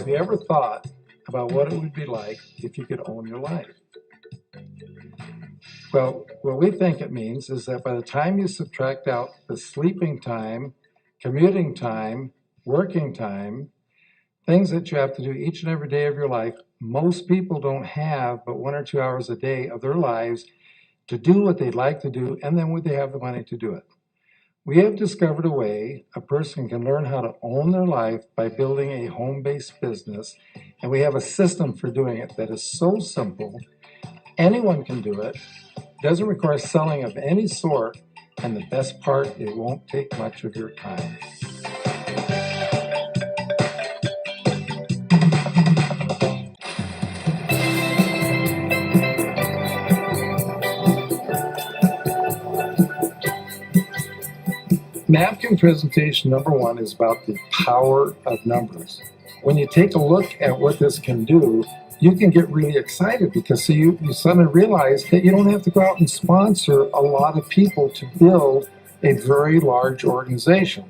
Have you ever thought about what it would be like if you could own your life? Well, what we think it means is that by the time you subtract out the sleeping time, commuting time, working time, things that you have to do each and every day of your life, most people don't have but 1 or 2 hours a day of their lives to do what they'd like to do, and then would they have the money to do it? We have discovered a way a person can learn how to own their life by building a home-based business, and we have a system for doing it that is so simple, anyone can do it, doesn't require selling of any sort, and the best part, it won't take much of your time. Napkin presentation number 1 is about the power of numbers. When you take a look at what this can do, you can get really excited because you suddenly realize that you don't have to go out and sponsor a lot of people to build a very large organization.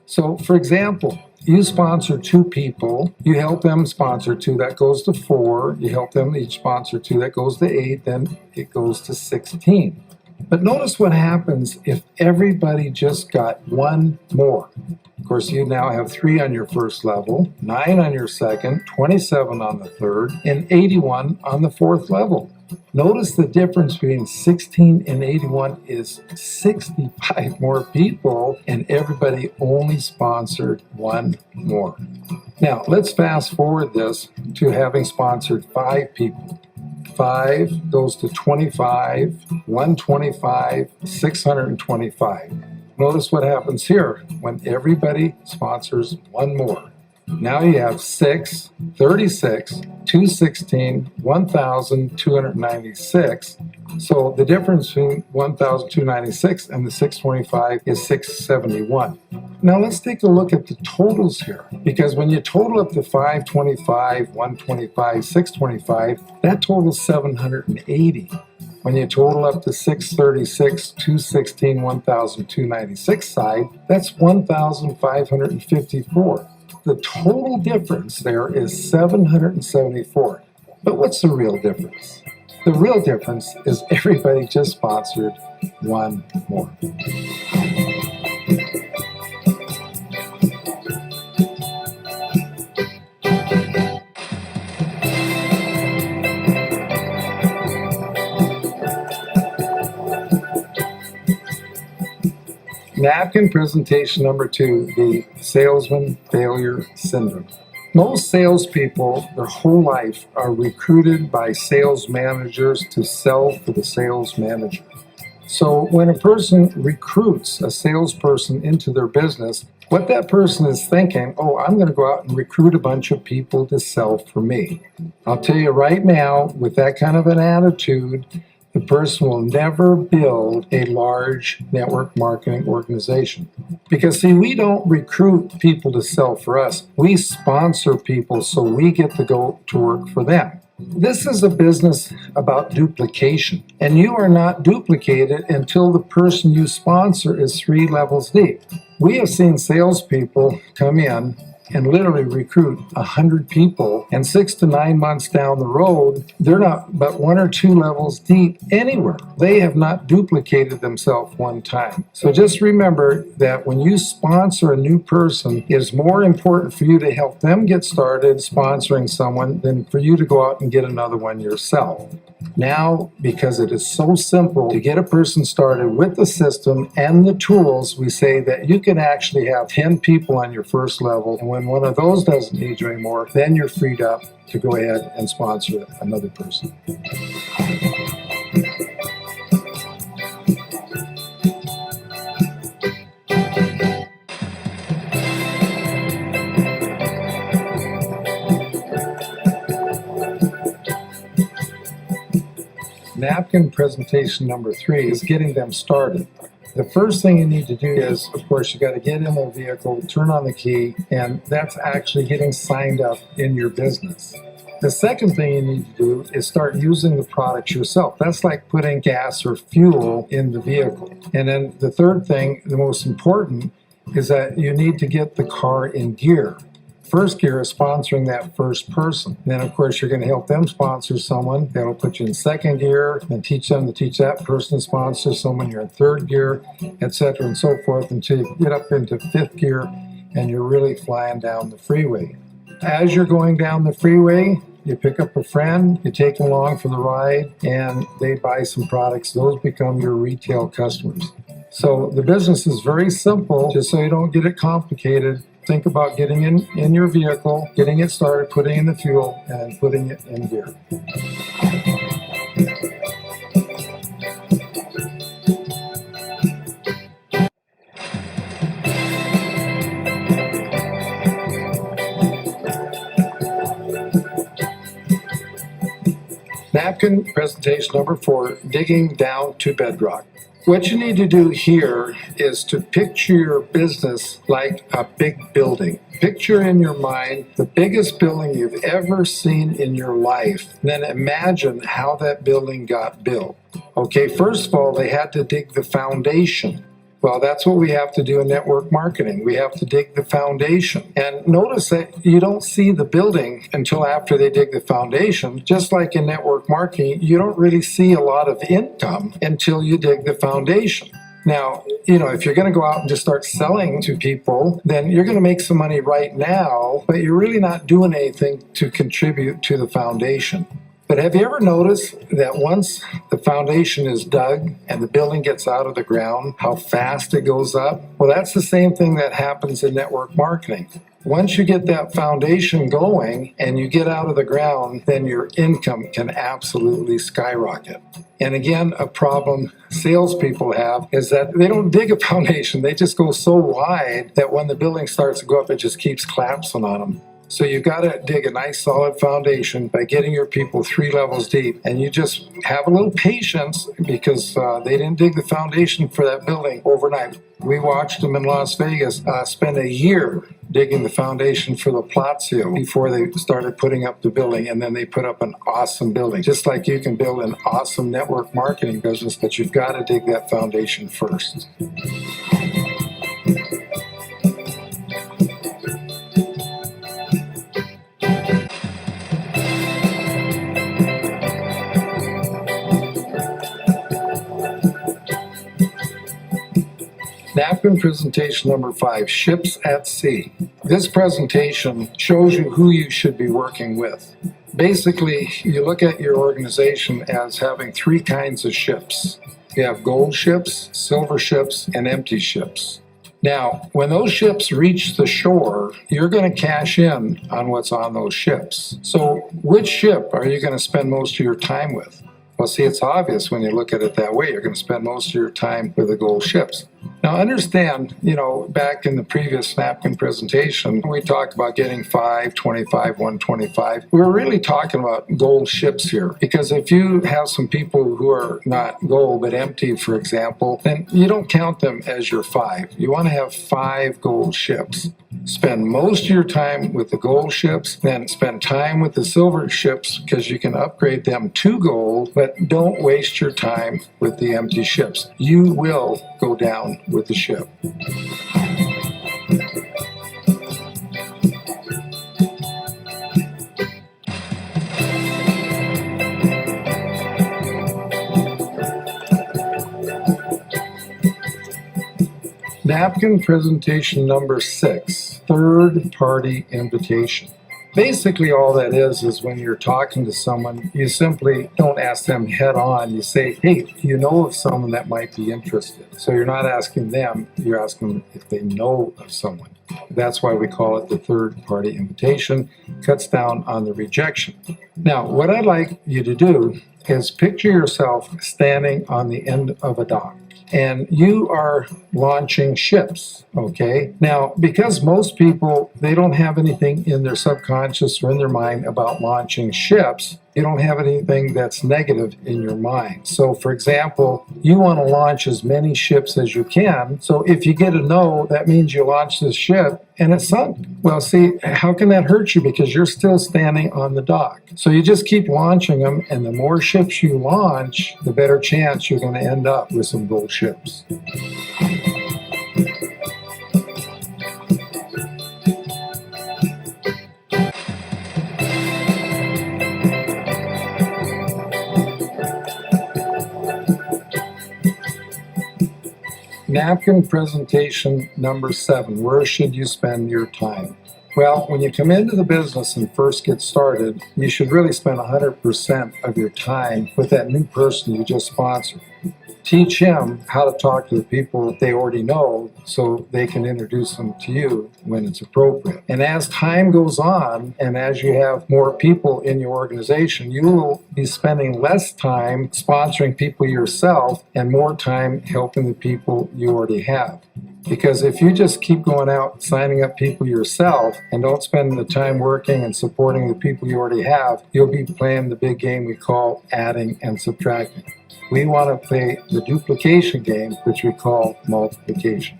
So for example, you sponsor 2 people, you help them sponsor 2, that goes to 4, you help them each sponsor 2, that goes to 8, then it goes to 16. But notice what happens if everybody just got 1 more. Of course, you now have 3 on your first level, 9 on your second, 27 on the third, and 81 on the 4th level. Notice the difference between 16 and 81 is 65 more people, and everybody only sponsored 1 more. Now, let's fast forward this to having sponsored 5 people. 5 goes to 25, 125, 625. Notice what happens here when everybody sponsors 1 more. Now you have 6, 36, 216, 1,296. So the difference between 1,296 and the 625 is 671. Now let's take a look at the totals here, because when you total up the 525, 125, 625, that totals 780. When you total up the 636, 216, 1,296 side, that's 1,554. The total difference there is 774. But what's the real difference? The real difference is everybody just sponsored 1 more. Napkin presentation number 2, the salesman failure syndrome. Most salespeople, their whole life, are recruited by sales managers to sell for the sales manager. So when a person recruits a salesperson into their business, what that person is thinking, oh, I'm going to go out and recruit a bunch of people to sell for me. I'll tell you right now, with that kind of an attitude, the person will never build a large network marketing organization. Because see, we don't recruit people to sell for us. We sponsor people so we get to go to work for them. This is a business about duplication, and you are not duplicated until the person you sponsor is 3 levels deep. We have seen salespeople come in and literally recruit 100 people, and 6 to 9 months down the road, they're not but 1 or 2 levels deep anywhere. They have not duplicated themselves 1 time. So just remember that when you sponsor a new person, it is more important for you to help them get started sponsoring someone than for you to go out and get another one yourself. Now, because it is so simple to get a person started with the system and the tools, we say that you can actually have 10 people on your first level, and when one of those doesn't need you anymore, then you're freed up to go ahead and sponsor another person. Napkin presentation number 3 is getting them started. The first thing you need to do is, of course, you got to get in the vehicle, turn on the key, and that's actually getting signed up in your business. The second thing you need to do is start using the products yourself. That's like putting gas or fuel in the vehicle. And then the third thing, the most important, is that you need to get the car in gear. First gear is sponsoring that first person. Then, of course, you're going to help them sponsor someone. That'll put you in second gear and teach them to teach that person to sponsor someone. You're in third gear, etc., and so forth until you get up into fifth gear and you're really flying down the freeway. As you're going down the freeway, you pick up a friend, you take them along for the ride, and they buy some products. Those become your retail customers. So the business is very simple, just so you don't get it complicated. Think about getting in your vehicle, getting it started, putting in the fuel, and putting it in gear. Napkin presentation number 4, digging down to bedrock. What you need to do here is to picture your business like a big building. Picture in your mind the biggest building you've ever seen in your life. Then imagine how that building got built. Okay, first of all, they had to dig the foundation. Well, that's what we have to do in network marketing. We have to dig the foundation. And notice that you don't see the building until after they dig the foundation. Just like in network marketing, you don't really see a lot of income until you dig the foundation. Now, if you're going to go out and just start selling to people, then you're going to make some money right now, but you're really not doing anything to contribute to the foundation. But have you ever noticed that once the foundation is dug and the building gets out of the ground, how fast it goes up? Well, that's the same thing that happens in network marketing. Once you get that foundation going and you get out of the ground, then your income can absolutely skyrocket. And again, a problem salespeople have is that they don't dig a foundation. They just go so wide that when the building starts to go up, it just keeps collapsing on them. So you've got to dig a nice solid foundation by getting your people 3 levels deep. And you just have a little patience because they didn't dig the foundation for that building overnight. We watched them in Las Vegas spend a year digging the foundation for the Palazzo before they started putting up the building. And then they put up an awesome building. Just like you can build an awesome network marketing business, but you've got to dig that foundation first. Napkin presentation number 5, ships at sea. This presentation shows you who you should be working with. Basically, you look at your organization as having 3 kinds of ships. You have gold ships, silver ships, and empty ships. Now, when those ships reach the shore, you're going to cash in on what's on those ships. So which ship are you going to spend most of your time with? Well, see, it's obvious when you look at it that way. You're going to spend most of your time with the gold ships. Now, understand, back in the previous napkin presentation, we talked about getting 5, 25, 125. We're really talking about gold ships here, because if you have some people who are not gold but empty, for example, then you don't count them as your 5. You want to have 5 gold ships. Spend most of your time with the gold ships, then spend time with the silver ships because you can upgrade them to gold, but don't waste your time with the empty ships. You will go down with the ship. Napkin presentation number 6, third-party invitation. Basically, all that is when you're talking to someone, you simply don't ask them head on. You say, hey, do you know of someone that might be interested? So you're not asking them, you're asking them if they know of someone. That's why we call it the third-party invitation. Cuts down on the rejection. Now, what I'd like you to do is picture yourself standing on the end of a dock. And you are launching ships, okay? Now, because most people, they don't have anything in their subconscious or in their mind about launching ships, you don't have anything that's negative in your mind. So, for example, you want to launch as many ships as you can. So if you get a no, that means you launched this ship and it sunk. Well, see, how can that hurt you? Because you're still standing on the dock. So you just keep launching them, and the more ships you launch, the better chance you're going to end up with some gold ships. Napkin presentation number 7. Where should you spend your time? Well, when you come into the business and first get started, you should really spend 100% of your time with that new person you just sponsored. Teach him how to talk to the people they already know so they can introduce them to you when it's appropriate. And as time goes on, and as you have more people in your organization, you will be spending less time sponsoring people yourself and more time helping the people you already have. Because if you just keep going out signing up people yourself and don't spend the time working and supporting the people you already have, you'll be playing the big game we call adding and subtracting. We want to play the duplication game, which we call multiplication.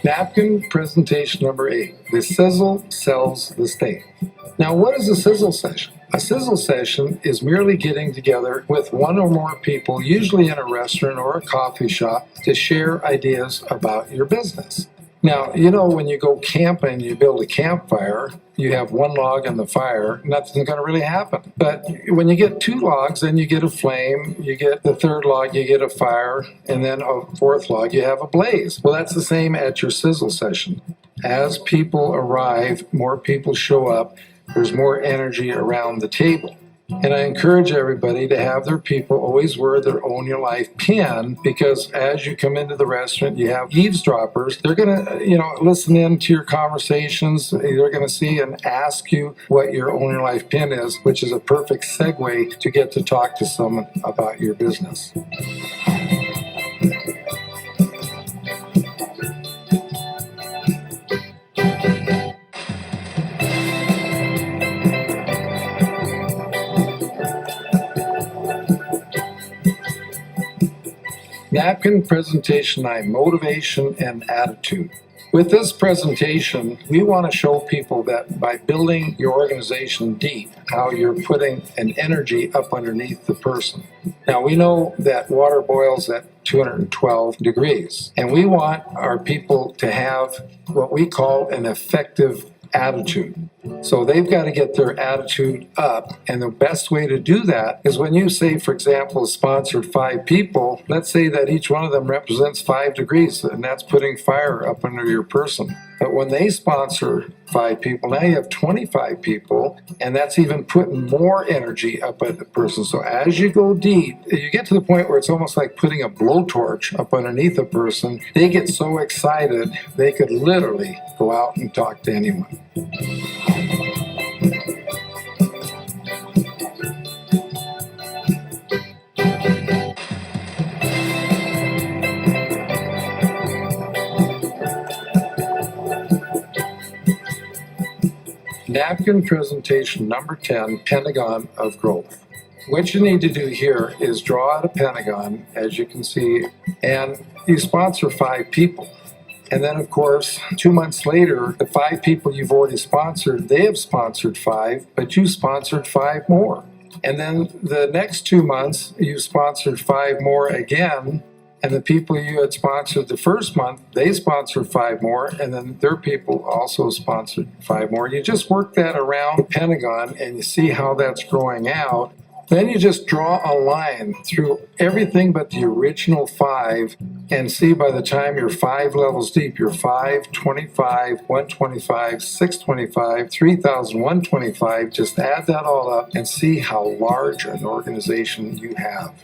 Napkin presentation number 8. The sizzle sells the steak. Now, what is a sizzle session? A sizzle session is merely getting together with one or more people, usually in a restaurant or a coffee shop, to share ideas about your business. Now, you know, when you go camping, you build a campfire, you have one log on the fire, nothing's going to really happen. But when you get 2 logs, then you get a flame, you get the 3rd log, you get a fire, and then a 4th log, you have a blaze. Well, that's the same at your sizzle session. As people arrive, more people show up, there's more energy around the table. And I encourage everybody to have their people always wear their Own Your Life pin, because as you come into the restaurant, you have eavesdroppers. They're going to, listen in to your conversations. They're going to see and ask you what your Own Your Life pin is, which is a perfect segue to get to talk to someone about your business. Napkin presentation 9, motivation and attitude. With this presentation, we want to show people that by building your organization deep, how you're putting an energy up underneath the person. Now, we know that water boils at 212 degrees, and we want our people to have what we call an effective attitude. So they've got to get their attitude up, and the best way to do that is when you say, for example, sponsored 5 people, let's say that each one of them represents 5 degrees, and that's putting fire up under your person. But when they sponsor 5 people, now you have 25 people, and that's even putting more energy up at the person. So as you go deep, you get to the point where it's almost like putting a blowtorch up underneath a person. They get so excited, they could literally go out and talk to anyone. Napkin presentation number 10, Pentagon of Growth. What you need to do here is draw out a pentagon, as you can see, and you sponsor 5 people. And then, of course, 2 months later, the 5 people you've already sponsored, they have sponsored 5, but you sponsored 5 more. And then the next 2 months, you sponsored 5 more again. And the people you had sponsored the first month, they sponsored 5 more, and then their people also sponsored 5 more. You just work that around the pentagon, and you see how that's growing out. Then you just draw a line through everything but the original 5, and see by the time you're 5 levels deep, you're 5, 25, 125, 625, 3,125. Just add that all up and see how large an organization you have.